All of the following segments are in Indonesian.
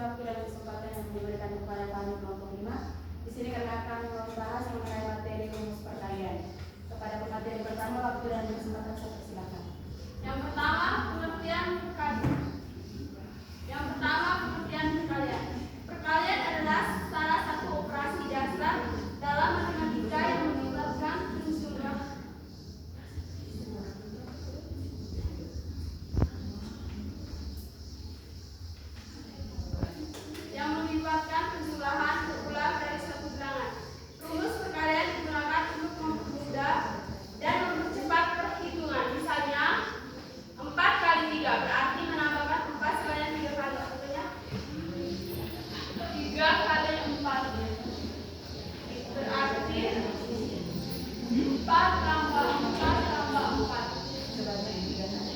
waktu dan kesempatan yang diberikan kepada kami kelompok 5. Di sini kami akan membahas mengenai materi rumus perkalian. Kepada pemateri pertama, waktu dan kesempatan saya persilakan. Yang pertama, pengertian perkalian. Perkalian adalah salah satu operasi dasar dalam matematika yang melibatkan penjumlahan berulang dari suatu bilangan. Rumus perkalian digunakan untuk mempermudah dan mempercepat perhitungan. Misalnya, 4 kali 3 berarti menambahkan 4 sebanyak 3 kali. Artinya 3 kali 4 berarti 4 tambah 4 tambah 4 Sebanyak 3 kali.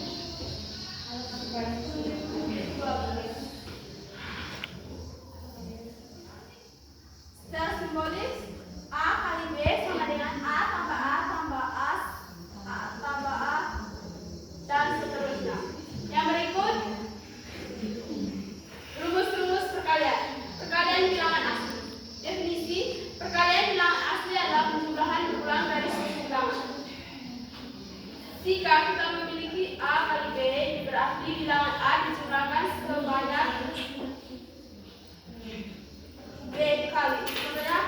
Secara simbolis, A kali B sama dengan A tambah A tambah A tambah A dan seterusnya. Yang berikut, rumus-rumus perkalian. Perkalian bilangan asli. Definisi, perkalian bilangan asli adalah penjumlahan berulang dari suatu bilangan. Jika kita memiliki A kali B, berarti bilangan A dijumlahkan sebanyak B kali. Contohnya,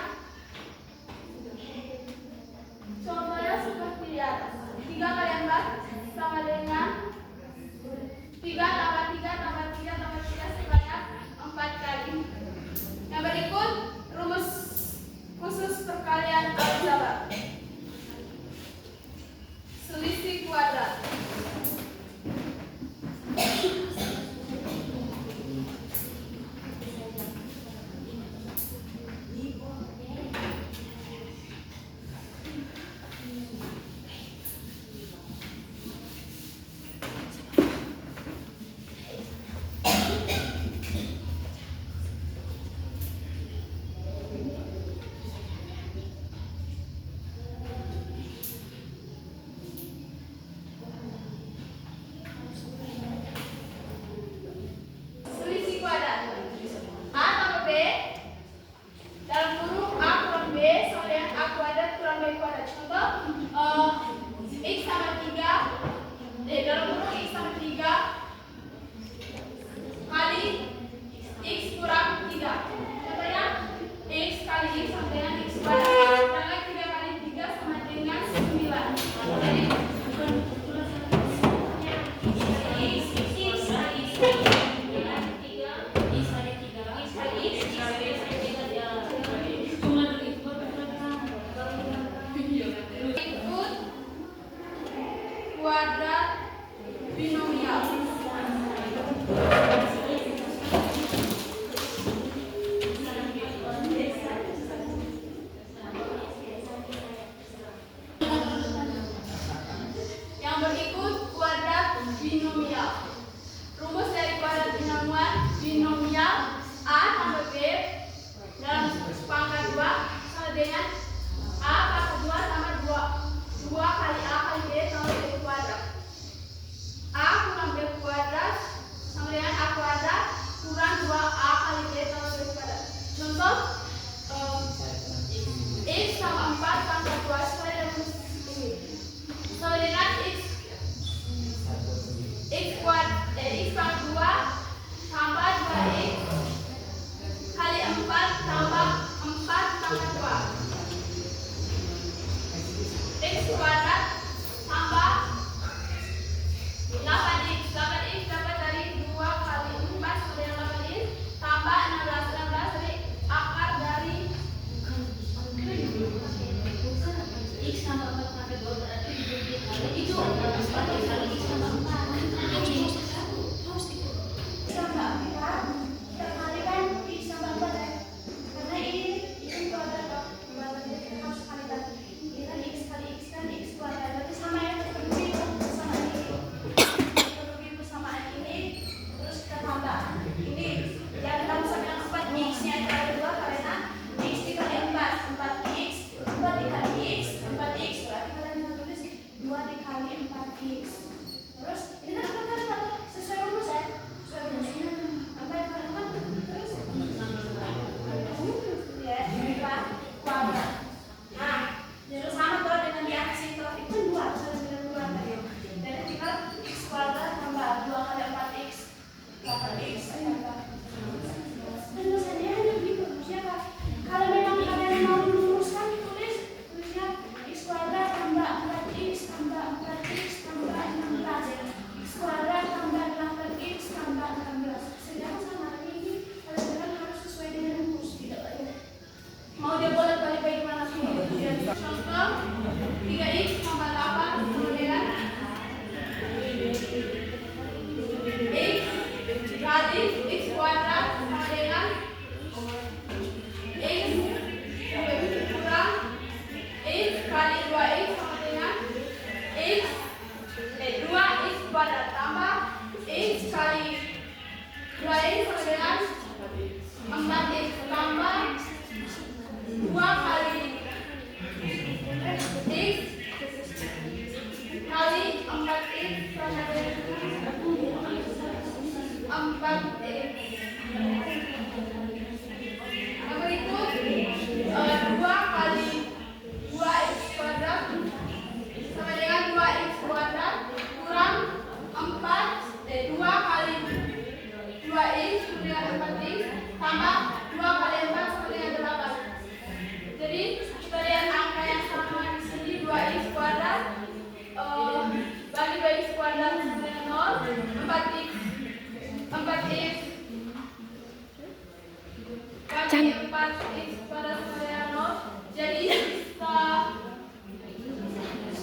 4 X pada sekalian nol. Jadi kita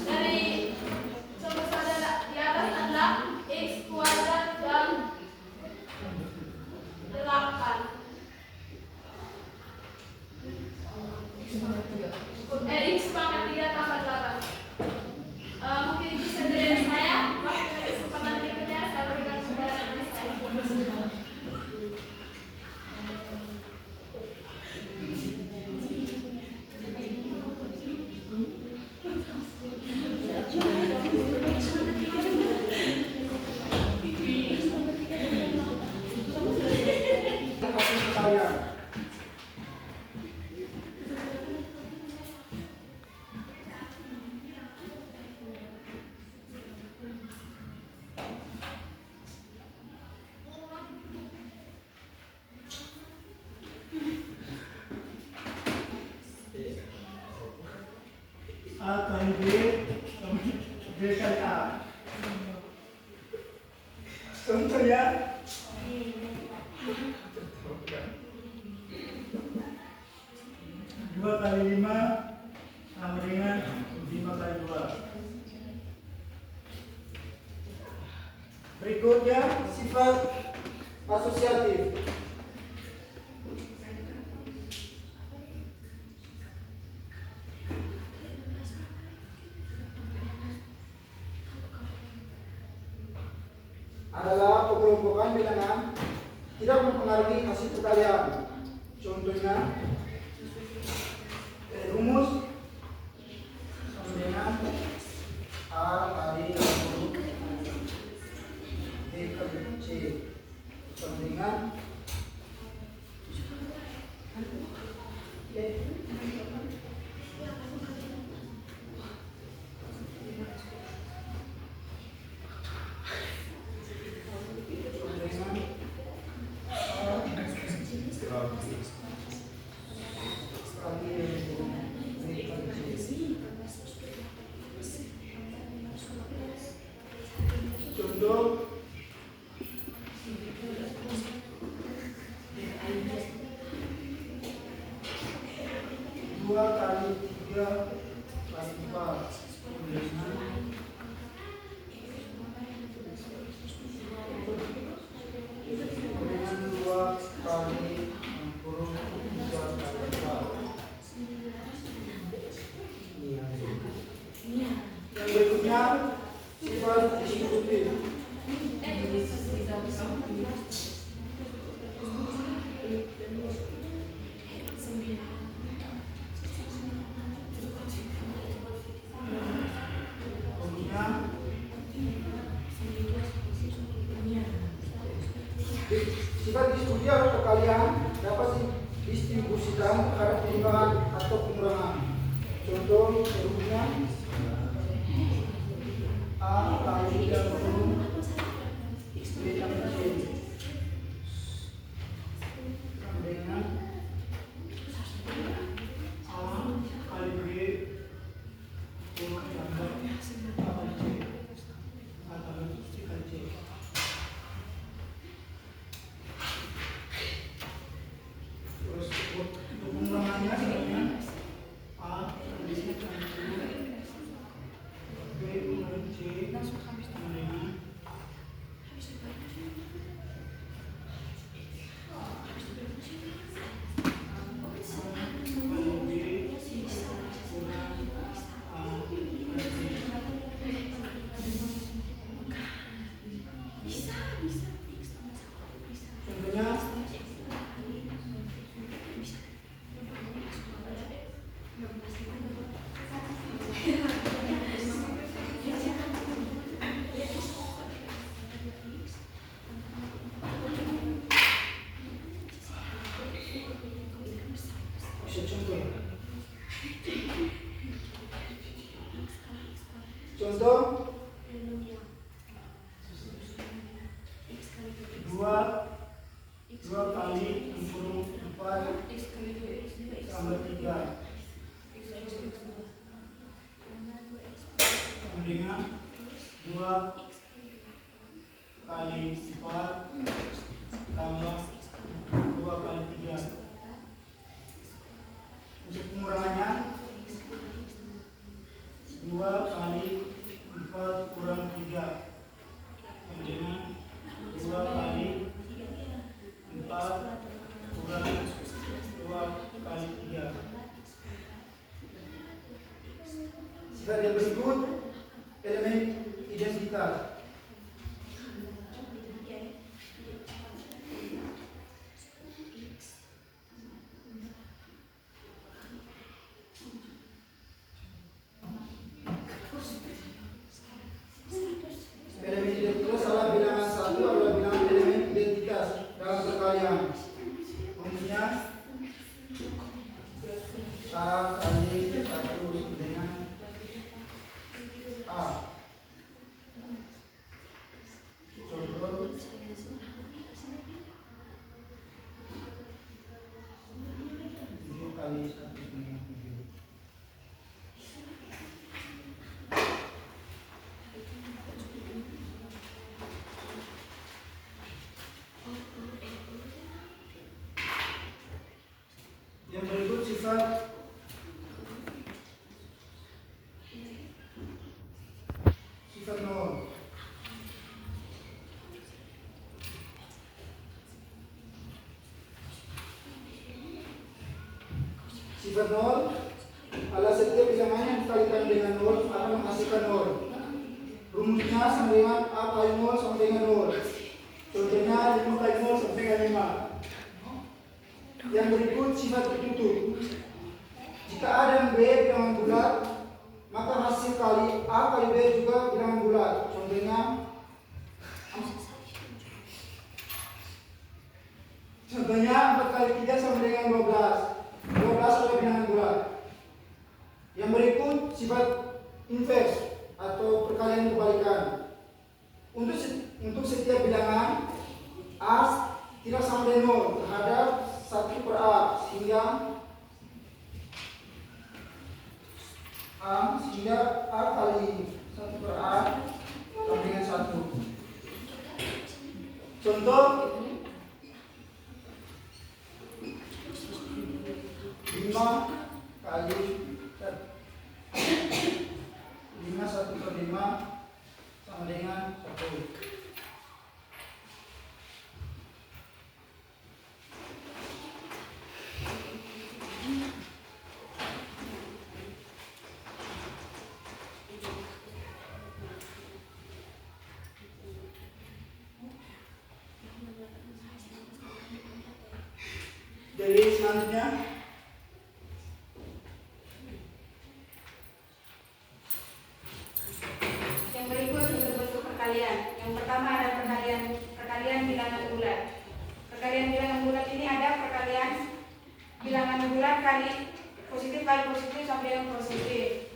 dari coba saja di atas adalah X kuadrat dan 8. X pangkat 3 tambah 8. Mungkin itu saja dari saya. Waktu kesempatan berikutnya saya berikan kepada anak saya. A kali B, B kali A. Contoh ya. 2 kali 5 sama dengan 5 kali 2. Berikutnya sifat asosiatif. Adalah pengelompokan bilangan tidak mempengaruhi hasil perkalian. Contohnya rumus sama dengan A kali 60 B kali C sama dengan contoh 2 kali 3 kali 4 dengan 2 kali 63 kali 4. Yang berikutnya sifat distributif. Sifat distributif atau perkalian dapat didistribusikan terhadap penimbangan atau pengurangan. Contoh rumusnya A kali 30 B kali C sama dengan A kali B tambah A kali C atau C kali C. Terus untuk pengurangannya dengan A kali C kali B kali C sama dengan contoh 2 kali 64 tambah 3 dengan 2 kali 4 tambah 2 kali 3 Sifat yang berikut elemen identitas. Elemen identitas adalah bilangan satu adalah bilangan elemen identitas dalam perkalian. Rumusnya A kali 1 dengan A. Contoh 7 kali 1 dengan 7. Yang berikut sifat nol. Sifat nol adalah setiap bilangan yang dikalikan dengan nol akan menghasilkan nol. Rumusnya sama dengan A kali nol sama dengan nol. Contohnya 5 kali nol sama dengan 5. Yang berikut sifat tertutup. Jika A dan B bilangan bulat, maka hasil kali A kali B juga bilangan bulat. Contohnya 4 kali 3 sama dengan 12. 12 adalah bilangan bulat. Yang berikut sifat inverse atau perkalian kebalikan. Untuk setiap bilangan A tidak sama dengan 0 terhadap 1 per A sehingga A kali 1 per A sama dengan 1. Contoh 5 kali 5 1 per 5 sama dengan 1. Jadi selanjutnya yang berikut untuk bentuk perkalian. Yang pertama ada perkalian bilangan bulat. Perkalian bilangan bulat ini ada perkalian bilangan bulat kali positif sampai yang positif.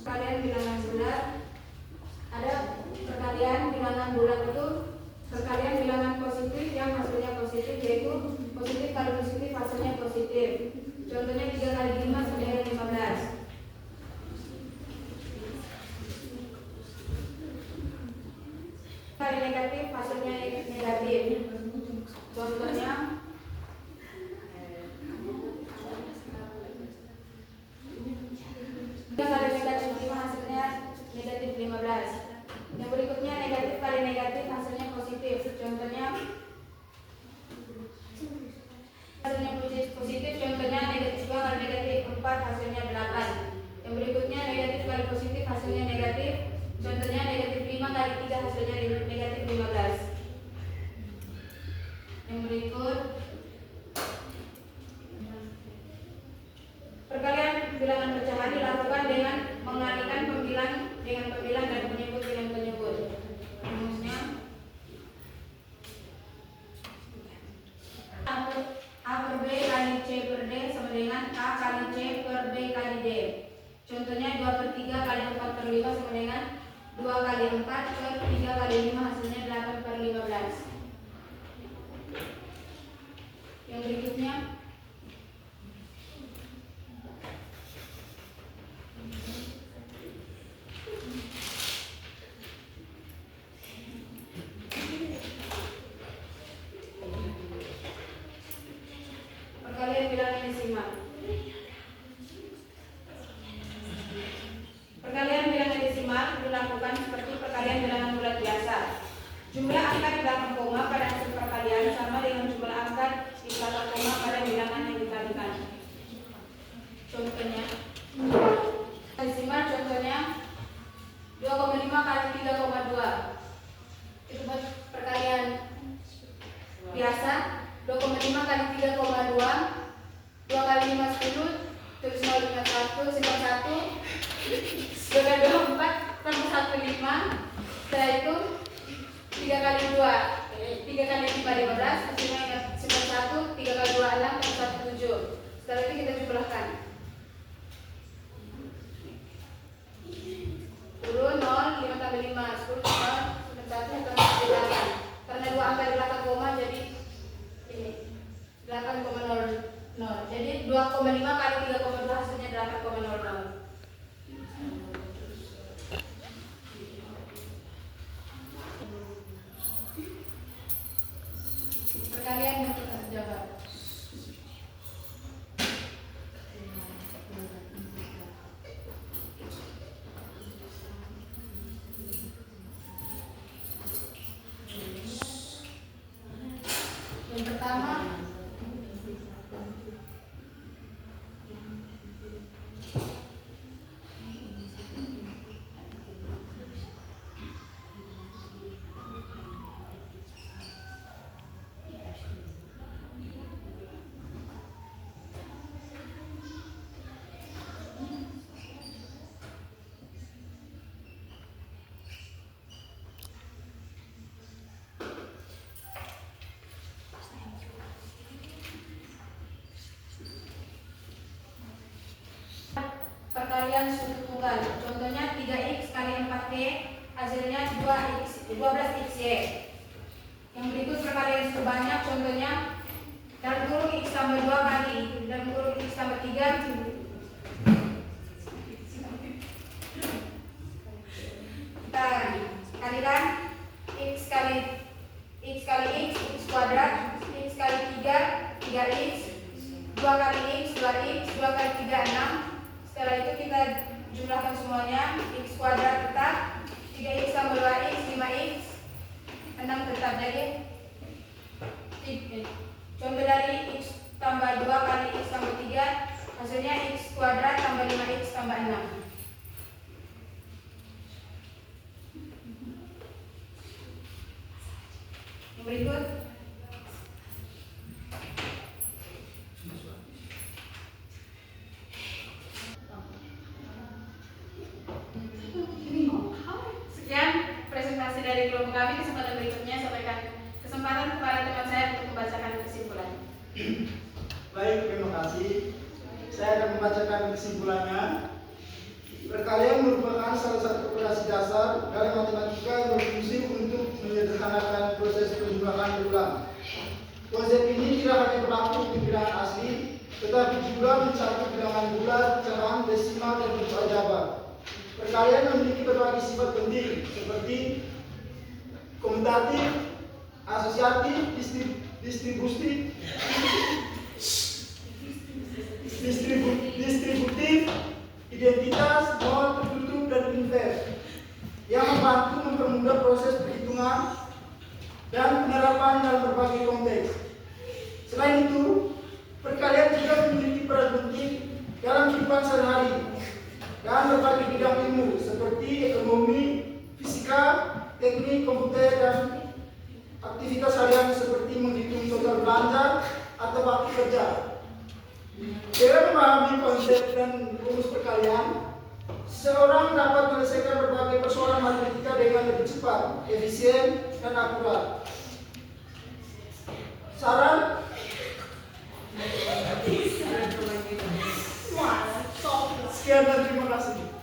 Perkalian bilangan bulat ada perkalian bilangan bulat itu perkalian bilangan positif yang hasilnya positif, yaitu positif kali positif hasilnya positif. Contohnya 3 kali 5 sama dengan 15. Kali negatif hasilnya negatif. Contohnya 3 kali negatif 5 hasilnya negatif 15. Yang berikutnya negatif kali negatif hasilnya positif. Contohnya hasilnya positif, contohnya negatif 2 kali negatif 4 hasilnya 8. Yang berikutnya negatif kali positif hasilnya negatif. Contohnya negatif 5 kali 3 hasilnya negatif 15. Yang berikut perkalian bilangan pecahan dilakukan dengan mengalihkan pembilang dengan pembilang dan penyebut dengan penyebut. Rumusnya A per B kali C per D sama dengan dengan A kali C per B kali D. Contohnya 2/3 kali 4/5 sama dengan 2 kali 4 per 3 kali 5 hasilnya 8/15. Yang berikutnya perkalian bilangan desimal. Perkalian bilangan desimal dilakukan seperti perkalian bilangan bulat biasa. Jumlah angka di belakang koma pada hasil perkalian sama dengan jumlah angka di belakang koma pada bilangan yang dikalikan. Contohnya, desimal contohnya 2,5 kali 3,2. Itu buat perkalian biasa. 2,5 kali 3,2, 2 kali 5 10, terus 0,51, simpan 1, 2 kali 2 4, tambah 1 5, setelah itu 3 kali 2, 3 kali 5 15, hasilnya simpan 1, 3 kali 2 6, tambah 1 7. Setelah itu kita jumlahkan. Turun 0, 5 tambah 5, 10, 0, simpan 1, tambah 8. Karena dua angka di belakang koma jadi ini 8,00. Jadi 2,5 kali 3,2 hasilnya 8,00. Perkalian yang kita jawab. Yang pertama perkalian suku tunggal. Contohnya 3x kali 4y hasilnya 12xy. Yang berikut perkalian suku banyak. Contohnya dalam kurung x tambah 2 kali dalam kurung x tambah 3. Kita kalikan x kali x kuadrat, x kali 3 3x, 2 kali x 2x, 2 kali 3 6. Setelah itu kita jumlahkan semuanya. X kuadrat tetap, 3x tambah 2x 5x, 6 tetap. Jadi contoh dari x tambah 2 kali x tambah 3 hasilnya x kuadrat tambah 5x tambah 6. Yang berikut presentasi dari kelompok kami. Kesempatan berikutnya saya berikan kesempatan kepada teman saya untuk membacakan kesimpulan. Baik, terima kasih. Saya akan membacakan kesimpulannya. Perkalian merupakan salah satu operasi dasar dalam matematika yang berfungsi untuk menyederhanakan proses penjumlahan berulang. Konsep ini tidak hanya berlaku untuk bilangan asli, tetapi juga mencakup bilangan bulat, ceram, desimal, dan bentuk aljabar. Perkalian memiliki berbagai sifat penting seperti komutatif, asosiatif, distributif, identitas, nol, tertutup, dan invers yang membantu mempermudah proses perhitungan dan penerapan dalam berbagai konteks. Selain itu, perkalian juga memiliki peran penting dalam kehidupan sehari-hari dan berbagai bidang ilmu seperti ekonomi, fisika, teknik, komputer, dan aktivitas harian seperti menghitung total belanja atau waktu kerja. Dengan memahami konsep dan rumus perkalian, seorang dapat menyelesaikan berbagai persoalan matematika dengan lebih cepat, efisien, dan akurat. Saran Sekian dan terima kasih.